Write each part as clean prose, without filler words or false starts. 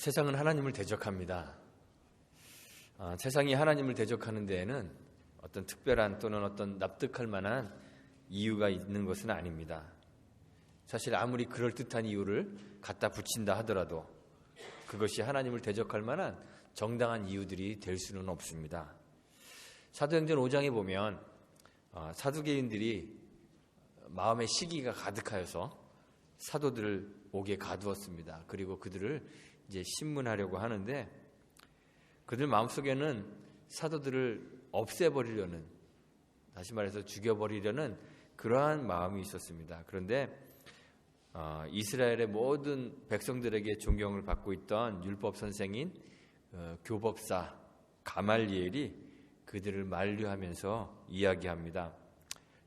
세상은 하나님을 대적합니다. 세상이 하나님을 대적하는 데에는 어떤 특별한 또는 어떤 납득할 만한 이유가 있는 것은 아닙니다. 사실 아무리 그럴듯한 이유를 갖다 붙인다 하더라도 그것이 하나님을 대적할 만한 정당한 이유들이 될 수는 없습니다. 사도행전 5장에 보면 사두개인들이 마음의 시기가 가득하여서 사도들을 옥에 가두었습니다. 그리고 그들을 이제 신문하려고 하는데 그들 마음속에는 사도들을 없애버리려는, 다시 말해서 죽여버리려는 그러한 마음이 있었습니다. 그런데 이스라엘의 모든 백성들에게 존경을 받고 있던 율법 선생인 교법사 가말리엘이 그들을 만류하면서 이야기합니다.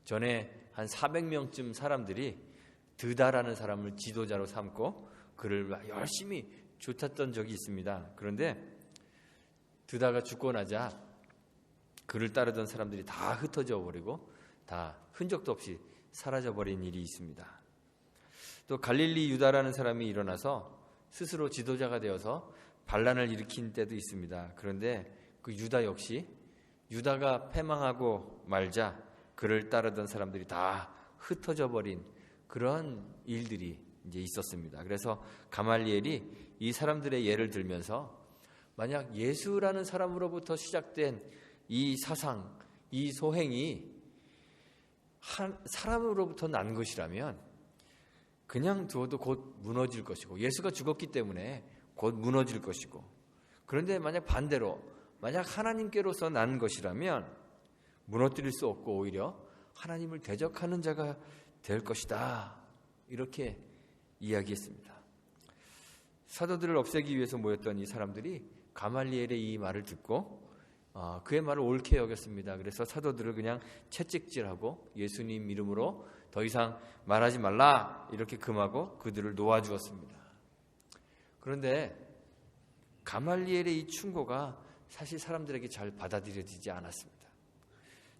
전에 한 400명쯤 사람들이 드다라는 사람을 지도자로 삼고 그를 열심히 쫓았던 적이 있습니다. 그런데 드다가 죽고 나자 그를 따르던 사람들이 다 흩어져 버리고 다 흔적도 없이 사라져 버린 일이 있습니다. 또 갈릴리 유다라는 사람이 일어나서 스스로 지도자가 되어서 반란을 일으킨 때도 있습니다. 그런데 그 유다 역시 유다가 패망하고 말자 그를 따르던 사람들이 다 흩어져 버린 그런 일들이 이제 있었습니다. 그래서 가말리엘이 이 사람들의 예를 들면서 만약 예수라는 사람으로부터 시작된 이 사상, 이 소행이 한 사람으로부터 난 것이라면 그냥 두어도 곧 무너질 것이고, 예수가 죽었기 때문에 곧 무너질 것이고, 그런데 만약 반대로 만약 하나님께로서 난 것이라면 무너뜨릴 수 없고 오히려 하나님을 대적하는 자가 될 것이다, 이렇게 이야기했습니다. 사도들을 없애기 위해서 모였던 이 사람들이 가말리엘의 이 말을 듣고 그의 말을 옳게 여겼습니다. 그래서 사도들을 그냥 채찍질하고 예수님 이름으로 더 이상 말하지 말라 이렇게 금하고 그들을 놓아주었습니다. 그런데 가말리엘의 이 충고가 사실 사람들에게 잘 받아들여지지 않았습니다.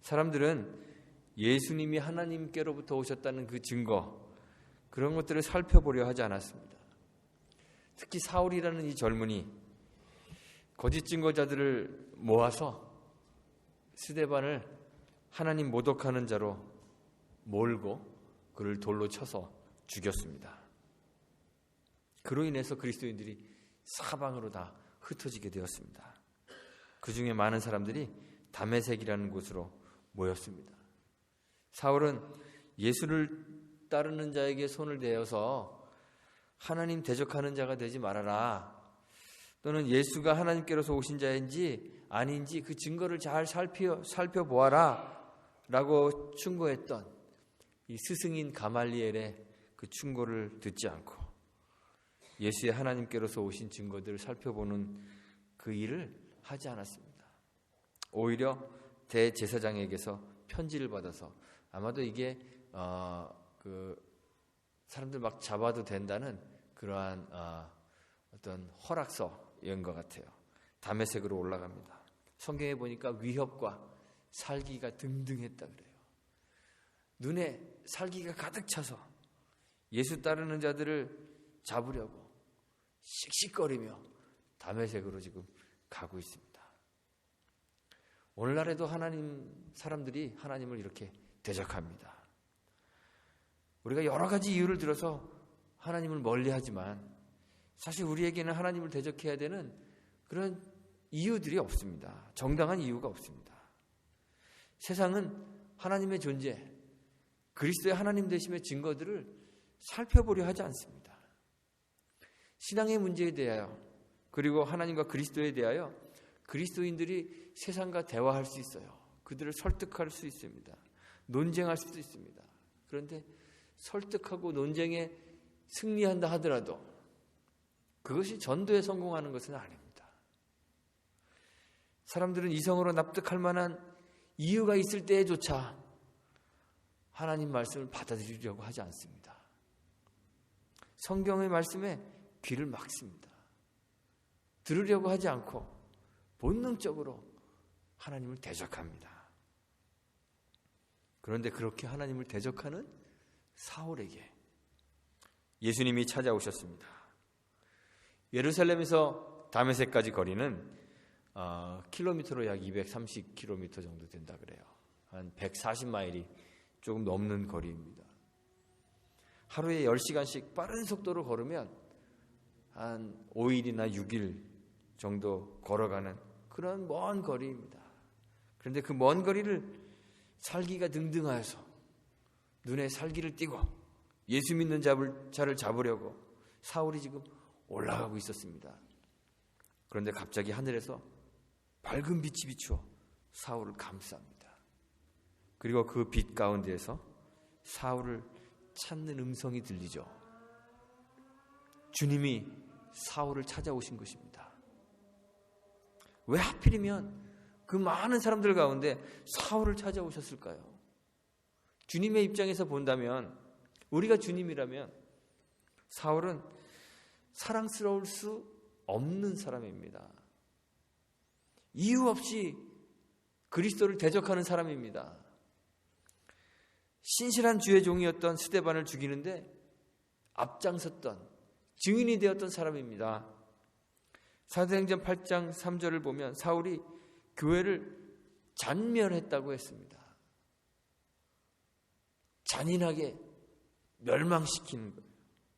사람들은 예수님이 하나님께로부터 오셨다는 그 증거, 그런 것들을 살펴보려 하지 않았습니다. 특히 사울이라는 이 젊은이 거짓 증거자들을 모아서 스데반을 하나님 모독하는 자로 몰고 그를 돌로 쳐서 죽였습니다. 그로 인해서 그리스도인들이 사방으로 다 흩어지게 되었습니다. 그 중에 많은 사람들이 다메섹이라는 곳으로 모였습니다. 사울은 예수를 따르는 자에게 손을 대어서 하나님 대적하는 자가 되지 말아라, 또는 예수가 하나님께로서 오신 자인지 아닌지 그 증거를 잘 살펴보아라 라고 충고했던 이 스승인 가말리엘의 그 충고를 듣지 않고 예수의 하나님께로서 오신 증거들을 살펴보는 그 일을 하지 않았습니다. 오히려 대제사장에게서 편지를 받아서, 아마도 이게 그 사람들 막 잡아도 된다는 그러한 어떤 허락서인 것 같아요. 다메섹으로 올라갑니다. 성경에 보니까 위협과 살기가 등등했다 그래요. 눈에 살기가 가득 차서 예수 따르는 자들을 잡으려고 씩씩거리며 다메섹으로 지금 가고 있습니다. 오늘날에도 하나님 사람들이 하나님을 이렇게 대적합니다. 우리가 여러 가지 이유를 들어서 하나님을 멀리하지만 사실 우리에게는 하나님을 대적해야 되는 그런 이유들이 없습니다. 정당한 이유가 없습니다. 세상은 하나님의 존재, 그리스도의 하나님 되심의 증거들을 살펴보려 하지 않습니다. 신앙의 문제에 대하여, 그리고 하나님과 그리스도에 대하여 그리스도인들이 세상과 대화할 수 있어요. 그들을 설득할 수 있습니다. 논쟁할 수도 있습니다. 그런데 설득하고 논쟁에 승리한다 하더라도 그것이 전도에 성공하는 것은 아닙니다. 사람들은 이성으로 납득할 만한 이유가 있을 때에조차 하나님 말씀을 받아들이려고 하지 않습니다. 성경의 말씀에 귀를 막습니다. 들으려고 하지 않고 본능적으로 하나님을 대적합니다. 그런데 그렇게 하나님을 대적하는 사울에게 예수님이 찾아오셨습니다. 예루살렘에서 다메섹까지 거리는 킬로미터로 약 230km 정도 된다 그래요. 한 140마일이 조금 넘는 거리입니다. 하루에 10시간씩 빠른 속도로 걸으면 한 5일이나 6일 정도 걸어가는 그런 먼 거리입니다. 그런데 그 먼 거리를 살기가 등등하여서 눈에 살기를 띠고 예수 믿는 자를 잡으려고 사울이 지금 올라가고 있었습니다. 그런데 갑자기 하늘에서 밝은 빛이 비추어 사울을 감쌉니다. 그리고 그 빛 가운데에서 사울을 찾는 음성이 들리죠. 주님이 사울을 찾아오신 것입니다. 왜 하필이면 그 많은 사람들 가운데 사울을 찾아오셨을까요? 주님의 입장에서 본다면, 우리가 주님이라면 사울은 사랑스러울 수 없는 사람입니다. 이유 없이 그리스도를 대적하는 사람입니다. 신실한 주의 종이었던 스데반을 죽이는데 앞장섰던 증인이 되었던 사람입니다. 사도행전 8장 3절을 보면 사울이 교회를 잔멸했다고 했습니다. 잔인하게 멸망시키는 거예요.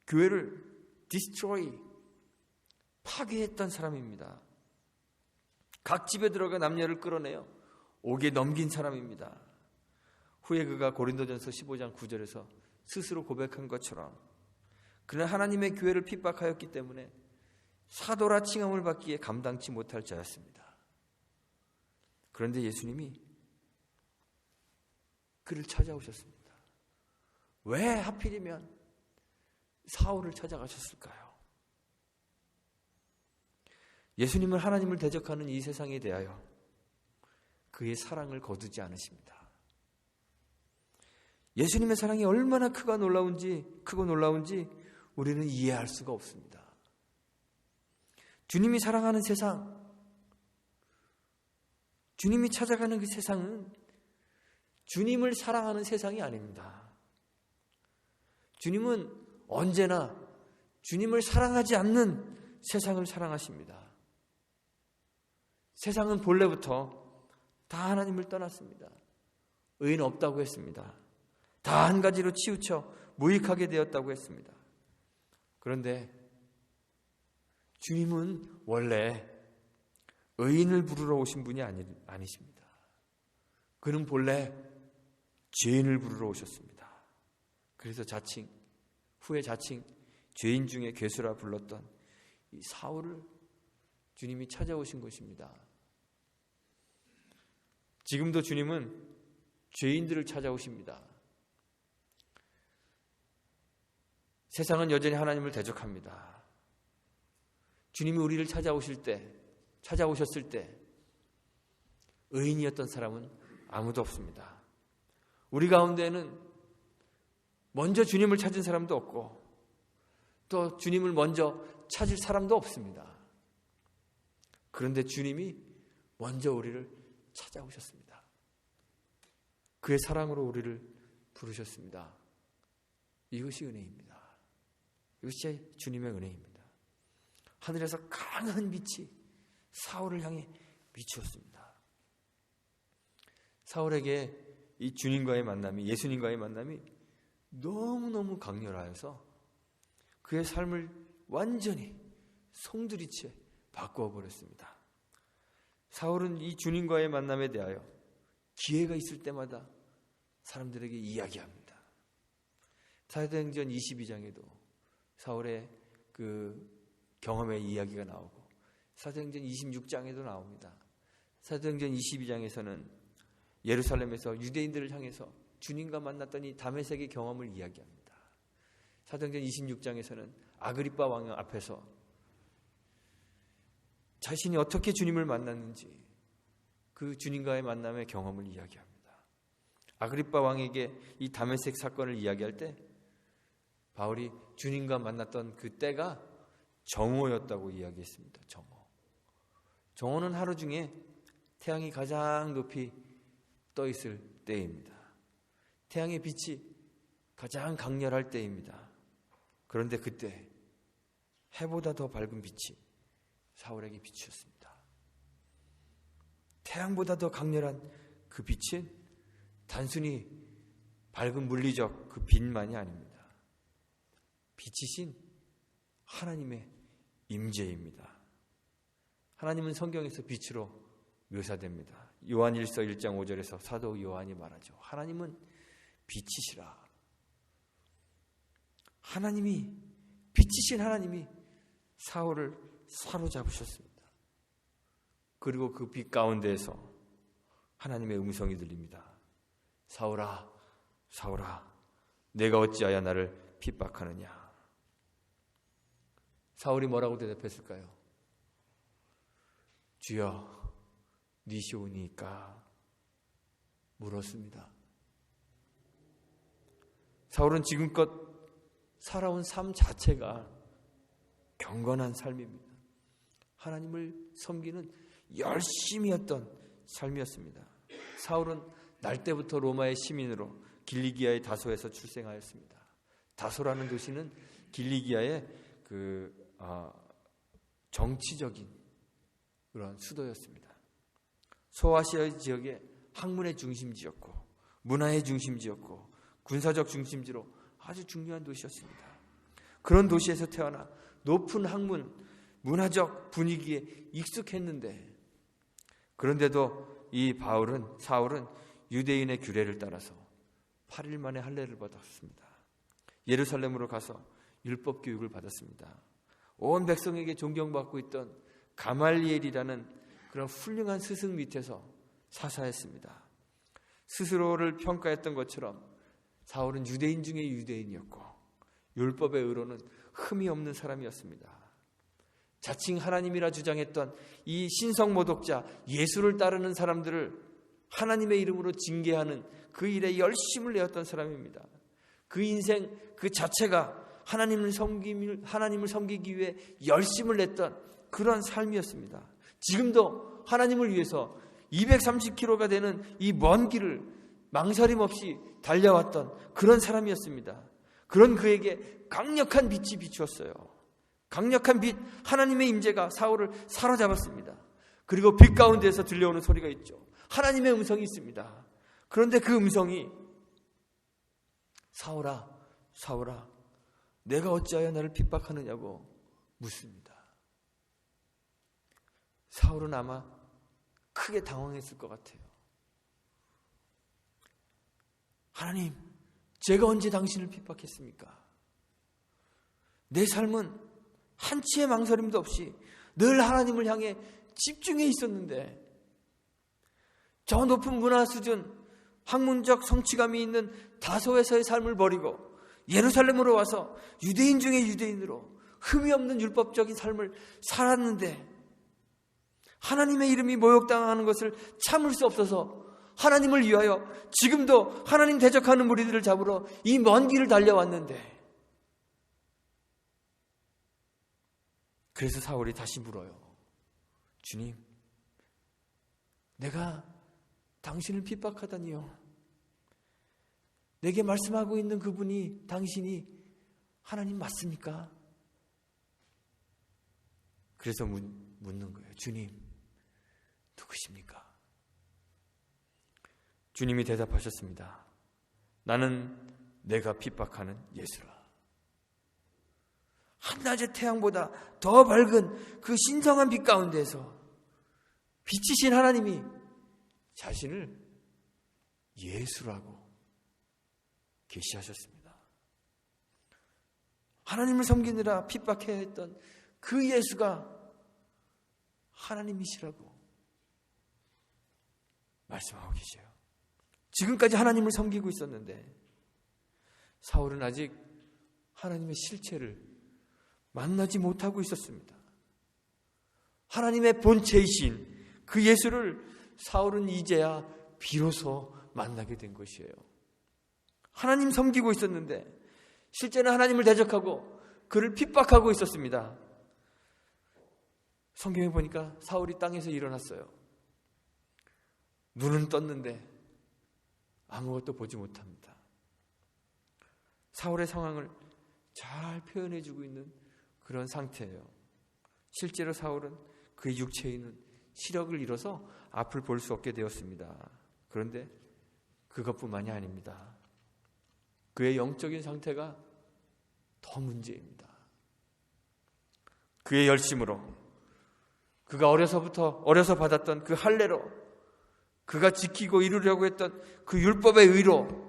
교회를 destroy, 파괴했던 사람입니다. 각 집에 들어가 남녀를 끌어내어 옥에 넘긴 사람입니다. 후에 그가 고린도전서 15장 9절에서 스스로 고백한 것처럼 그는 하나님의 교회를 핍박하였기 때문에 사도라 칭함을 받기에 감당치 못할 자였습니다. 그런데 예수님이 그를 찾아오셨습니다. 왜 하필이면 사울을 찾아가셨을까요? 예수님은 하나님을 대적하는 이 세상에 대하여 그의 사랑을 거두지 않으십니다. 예수님의 사랑이 얼마나 크고 놀라운지 우리는 이해할 수가 없습니다. 주님이 사랑하는 세상, 주님이 찾아가는 그 세상은 주님을 사랑하는 세상이 아닙니다. 주님은 언제나 주님을 사랑하지 않는 세상을 사랑하십니다. 세상은 본래부터 다 하나님을 떠났습니다. 의인 없다고 했습니다. 다 한 가지로 치우쳐 무익하게 되었다고 했습니다. 그런데 주님은 원래 의인을 부르러 오신 분이 아니십니다. 그는 본래 죄인을 부르러 오셨습니다. 그래서 후에 자칭 죄인 중에 괴수라 불렀던 이 사울을 주님이 찾아오신 것입니다. 지금도 주님은 죄인들을 찾아오십니다. 세상은 여전히 하나님을 대적합니다. 주님이 우리를 찾아오셨을 때 의인이었던 사람은 아무도 없습니다. 우리 가운데는 먼저 주님을 찾은 사람도 없고 또 주님을 먼저 찾을 사람도 없습니다. 그런데 주님이 먼저 우리를 찾아오셨습니다. 그의 사랑으로 우리를 부르셨습니다. 이것이 은혜입니다. 이것이 주님의 은혜입니다. 하늘에서 강한 빛이 사울을 향해 비추었습니다. 사울에게 이 주님과의 만남이, 예수님과의 만남이 너무너무 강렬하여서 그의 삶을 완전히 송두리째 바꾸어 버렸습니다. 사울은 이 주님과의 만남에 대하여 기회가 있을 때마다 사람들에게 이야기합니다. 사도행전 22장에도 사울의 그 경험의 이야기가 나오고 사도행전 26장에도 나옵니다. 사도행전 22장에서는 예루살렘에서 유대인들을 향해서 주님과 만났던 이 다메섹의 경험을 이야기합니다. 사도행전 26장에서는 아그리빠 왕 앞에서 자신이 어떻게 주님을 만났는지 그 주님과의 만남의 경험을 이야기합니다. 아그리빠 왕에게 이 다메섹 사건을 이야기할 때 바울이 주님과 만났던 그 때가 정오였다고 이야기했습니다. 정오는 하루 중에 태양이 가장 높이 떠 있을 때입니다. 태양의 빛이 가장 강렬할 때입니다. 그런데 그때 해보다 더 밝은 빛이 사울에게 비추었습니다. 태양보다 더 강렬한 그 빛은 단순히 밝은 물리적 그 빛만이 아닙니다. 빛이신 하나님의 임재입니다. 하나님은 성경에서 빛으로 묘사됩니다. 요한일서 1장 5절에서 사도 요한이 말하죠. 하나님은 빛이시라. 하나님이, 빛이신 하나님이 사울을 사로잡으셨습니다. 그리고 그 빛 가운데에서 하나님의 음성이 들립니다. 사울아, 사울아, 내가 어찌하여 나를 핍박하느냐. 사울이 뭐라고 대답했을까요? 주여, 니시오니까 물었습니다. 사울은 지금껏 살아온 삶 자체가 경건한 삶입니다. 하나님을 섬기는 열심히 했던 삶이었습니다. 사울은 날 때부터 로마의 시민으로 길리기아의 다소에서 출생하였습니다. 다소라는 도시는 길리기아의 정치적인 그런 수도였습니다. 소아시아 지역의 학문의 중심지였고 문화의 중심지였고 군사적 중심지로 아주 중요한 도시였습니다. 그런 도시에서 태어나 높은 학문, 문화적 분위기에 익숙했는데, 그런데도 이 사울은 유대인의 규례를 따라서 8일 만에 할례를 받았습니다. 예루살렘으로 가서 율법 교육을 받았습니다. 온 백성에게 존경받고 있던 가말리엘이라는 그런 훌륭한 스승 밑에서 사사했습니다. 스스로를 평가했던 것처럼 사울은 유대인 중에 유대인이었고 율법의 의로는 흠이 없는 사람이었습니다. 자칭 하나님이라 주장했던 이 신성모독자 예수를 따르는 사람들을 하나님의 이름으로 징계하는 그 일에 열심을 내었던 사람입니다. 그 인생 그 자체가 하나님을 섬기기 위해 열심을 냈던 그런 삶이었습니다. 지금도 하나님을 위해서 230km가 되는 이 먼 길을 망설임 없이 달려왔던 그런 사람이었습니다. 그런 그에게 강력한 빛이 비추었어요. 강력한 빛, 하나님의 임재가 사울을 사로잡았습니다. 그리고 빛 가운데에서 들려오는 소리가 있죠. 하나님의 음성이 있습니다. 그런데 그 음성이 사울아, 사울아, 내가 어찌하여 나를 핍박하느냐고 묻습니다. 사울은 아마 크게 당황했을 것 같아요. 하나님, 제가 언제 당신을 핍박했습니까? 내 삶은 한치의 망설임도 없이 늘 하나님을 향해 집중해 있었는데, 저 높은 문화 수준, 학문적 성취감이 있는 다소에서의 삶을 버리고 예루살렘으로 와서 유대인 중에 유대인으로 흠이 없는 율법적인 삶을 살았는데, 하나님의 이름이 모욕당하는 것을 참을 수 없어서 하나님을 위하여 지금도 하나님 대적하는 무리들을 잡으러 이 먼 길을 달려왔는데, 그래서 사울이 다시 물어요. 주님, 내가 당신을 핍박하다니요. 내게 말씀하고 있는 그분이, 당신이 하나님 맞습니까? 그래서 묻는 거예요. 주님, 누구십니까? 주님이 대답하셨습니다. 나는 내가 핍박하는 예수라. 한낮의 태양보다 더 밝은 그 신성한 빛 가운데서 빛이신 하나님이 자신을 예수라고 계시하셨습니다. 하나님을 섬기느라 핍박해야 했던 그 예수가 하나님이시라고 말씀하고 계셔요. 지금까지 하나님을 섬기고 있었는데 사울은 아직 하나님의 실체를 만나지 못하고 있었습니다. 하나님의 본체이신 그 예수를 사울은 이제야 비로소 만나게 된 것이에요. 하나님 섬기고 있었는데 실제는 하나님을 대적하고 그를 핍박하고 있었습니다. 성경에 보니까 사울이 땅에서 일어났어요. 눈은 떴는데 아무것도 보지 못합니다. 사울의 상황을 잘 표현해주고 있는 그런 상태예요. 실제로 사울은 그의 육체에 있는 시력을 잃어서 앞을 볼 수 없게 되었습니다. 그런데 그것뿐만이 아닙니다. 그의 영적인 상태가 더 문제입니다. 그의 열심으로, 그가 어려서 받았던 그 할례로, 그가 지키고 이루려고 했던 그 율법의 의로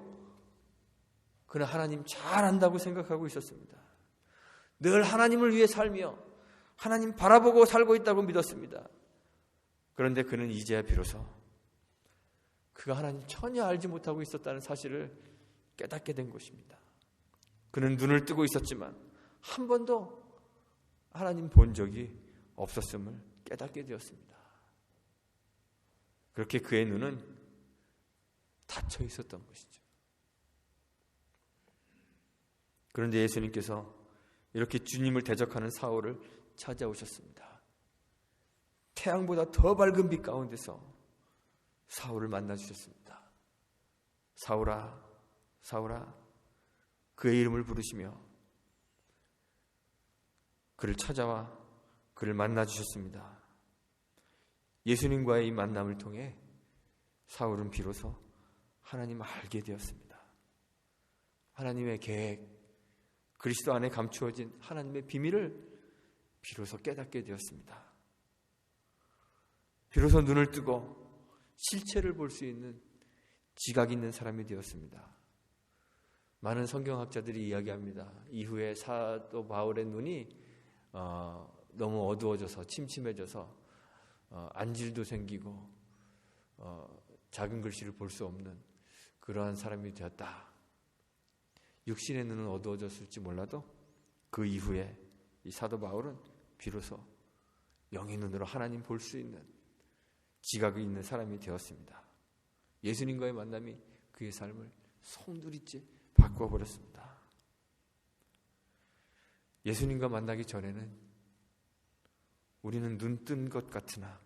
그는 하나님 잘 안다고 생각하고 있었습니다. 늘 하나님을 위해 살며 하나님 바라보고 살고 있다고 믿었습니다. 그런데 그는 이제야 비로소 그가 하나님 전혀 알지 못하고 있었다는 사실을 깨닫게 된 것입니다. 그는 눈을 뜨고 있었지만 한 번도 하나님 본 적이 없었음을 깨닫게 되었습니다. 그렇게 그의 눈은 닫혀 있었던 것이죠. 그런데 예수님께서 이렇게 주님을 대적하는 사울을 찾아오셨습니다. 태양보다 더 밝은 빛 가운데서 사울을 만나주셨습니다. 사울아, 사울아, 그의 이름을 부르시며 그를 찾아와 그를 만나주셨습니다. 예수님과의 이 만남을 통해 사울은 비로소 하나님을 알게 되었습니다. 하나님의 계획, 그리스도 안에 감추어진 하나님의 비밀을 비로소 깨닫게 되었습니다. 비로소 눈을 뜨고 실체를 볼 수 있는 지각 있는 사람이 되었습니다. 많은 성경학자들이 이야기합니다. 이후에 사도 바울의 눈이 너무 어두워져서 침침해져서 안질도 생기고 작은 글씨를 볼 수 없는 그러한 사람이 되었다. 육신의 눈은 어두워졌을지 몰라도 그 이후에 이 사도 바울은 비로소 영의 눈으로 하나님 볼 수 있는 지각이 있는 사람이 되었습니다. 예수님과의 만남이 그의 삶을 송두리째 바꿔버렸습니다. 예수님과 만나기 전에는 우리는 눈 뜬 것 같으나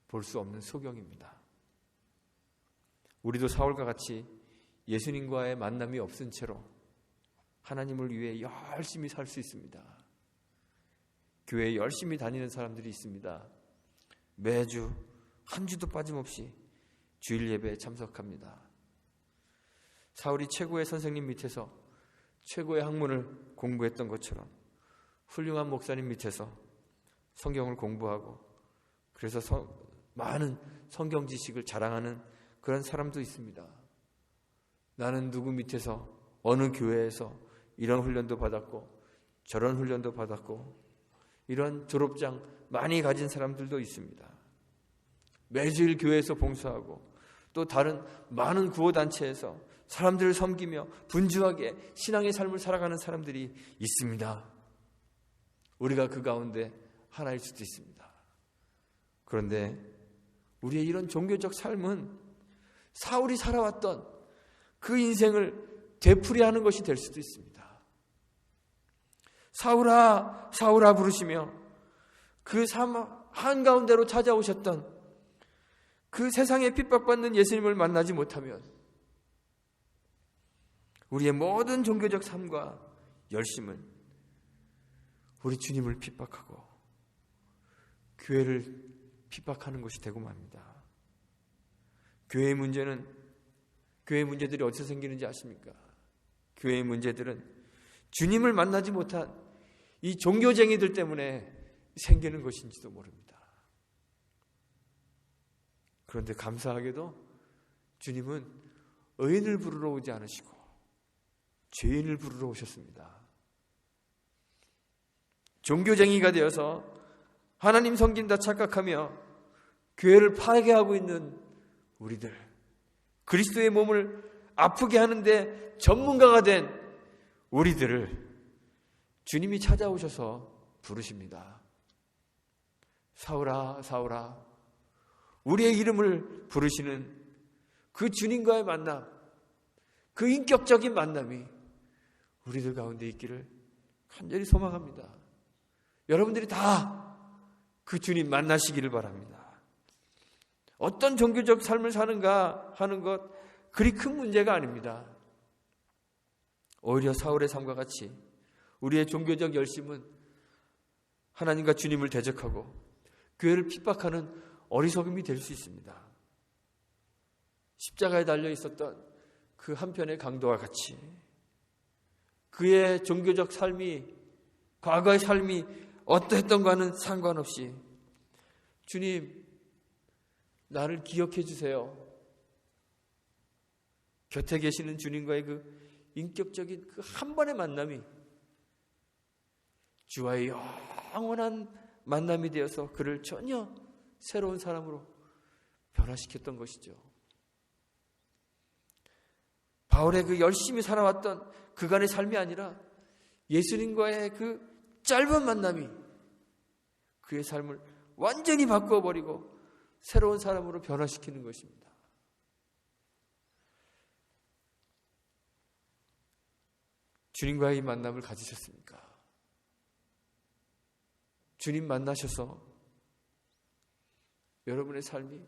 볼 수 없는 소경입니다. 우리도 사울과 같이 예수님과의 만남이 없은 채로 하나님을 위해 열심히 살 수 있습니다. 교회에 열심히 다니는 사람들이 있습니다. 매주 한 주도 빠짐없이 주일 예배에 참석합니다. 사울이 최고의 선생님 밑에서 최고의 학문을 공부했던 것처럼 훌륭한 목사님 밑에서 성경을 공부하고 그래서 많은 성경 지식을 자랑하는 그런 사람도 있습니다. 나는 누구 밑에서 어느 교회에서 이런 훈련도 받았고 저런 훈련도 받았고 이런 졸업장 많이 가진 사람들도 있습니다. 매주일 교회에서 봉사하고 또 다른 많은 구호단체에서 사람들을 섬기며 분주하게 신앙의 삶을 살아가는 사람들이 있습니다. 우리가 그 가운데 하나일 수도 있습니다. 그런데 우리의 이런 종교적 삶은 사울이 살아왔던 그 인생을 되풀이하는 것이 될 수도 있습니다. 사울아, 사울아 부르시며 그 삶 한가운데로 찾아오셨던 그 세상에 핍박받는 예수님을 만나지 못하면 우리의 모든 종교적 삶과 열심은 우리 주님을 핍박하고 교회를 핍박하는 것이 되고 맙니다. 교회의 문제들이 어디서 생기는지 아십니까? 교회의 문제들은 주님을 만나지 못한 이 종교쟁이들 때문에 생기는 것인지도 모릅니다. 그런데 감사하게도 주님은 의인을 부르러 오지 않으시고 죄인을 부르러 오셨습니다. 종교쟁이가 되어서 하나님 섬긴다 착각하며 교회를 파괴하고 있는 우리들, 그리스도의 몸을 아프게 하는데 전문가가 된 우리들을 주님이 찾아오셔서 부르십니다. 사울아, 사울아. 우리의 이름을 부르시는 그 주님과의 만남, 그 인격적인 만남이 우리들 가운데 있기를 간절히 소망합니다. 여러분들이 다 그 주님 만나시기를 바랍니다. 어떤 종교적 삶을 사는가 하는 것 그리 큰 문제가 아닙니다. 오히려 사울의 삶과 같이 우리의 종교적 열심은 하나님과 주님을 대적하고 교회를 핍박하는 어리석음이 될 수 있습니다. 십자가에 달려 있었던 그 한편의 강도와 같이 그의 종교적 삶이, 과거의 삶이 어떠했던가는 상관없이 주님, 나를 기억해 주세요. 곁에 계시는 주님과의 그 인격적인 그 한 번의 만남이 주와의 영원한 만남이 되어서 그를 전혀 새로운 사람으로 변화시켰던 것이죠. 바울의 그 열심히 살아왔던 그간의 삶이 아니라 예수님과의 그 짧은 만남이 그의 삶을 완전히 바꿔버리고 새로운 사람으로 변화시키는 것입니다. 주님과의 이 만남을 가지셨습니까? 주님 만나셔서 여러분의 삶이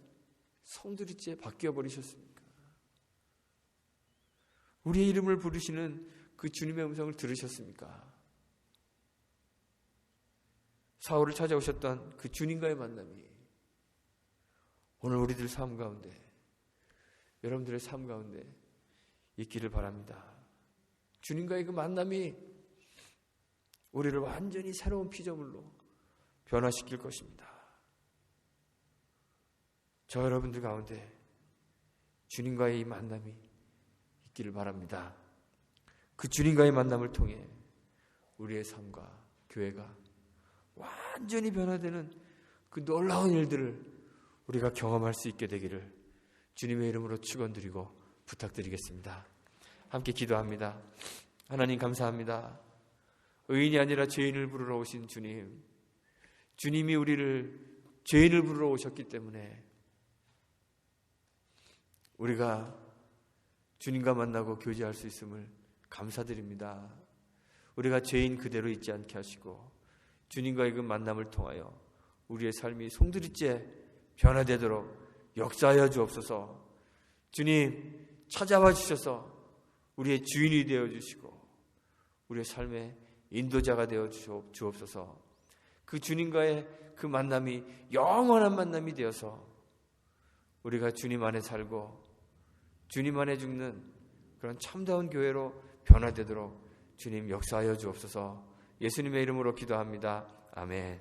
송두리째 바뀌어 버리셨습니까? 우리의 이름을 부르시는 그 주님의 음성을 들으셨습니까? 사울을 찾아오셨던 그 주님과의 만남이 오늘 우리들 삶 가운데, 여러분들의 삶 가운데 있기를 바랍니다. 주님과의 그 만남이 우리를 완전히 새로운 피조물로 변화시킬 것입니다. 저 여러분들 가운데 주님과의 이 만남이 있기를 바랍니다. 그 주님과의 만남을 통해 우리의 삶과 교회가 완전히 변화되는 그 놀라운 일들을 우리가 경험할 수 있게 되기를 주님의 이름으로 축원드리고 부탁드리겠습니다. 함께 기도합니다. 하나님 감사합니다. 의인이 아니라 죄인을 부르러 오신 주님, 주님이 우리를 죄인을 부르러 오셨기 때문에 우리가 주님과 만나고 교제할 수 있음을 감사드립니다. 우리가 죄인 그대로 있지 않게 하시고 주님과의 그 만남을 통하여 우리의 삶이 송두리째 변화되도록 역사하여 주옵소서. 주님 찾아와 주셔서 우리의 주인이 되어주시고 우리의 삶의 인도자가 되어 주옵소서. 그 주님과의 그 만남이 영원한 만남이 되어서 우리가 주님 안에 살고 주님 안에 죽는 그런 참다운 교회로 변화되도록 주님 역사하여 주옵소서. 예수님의 이름으로 기도합니다. 아멘.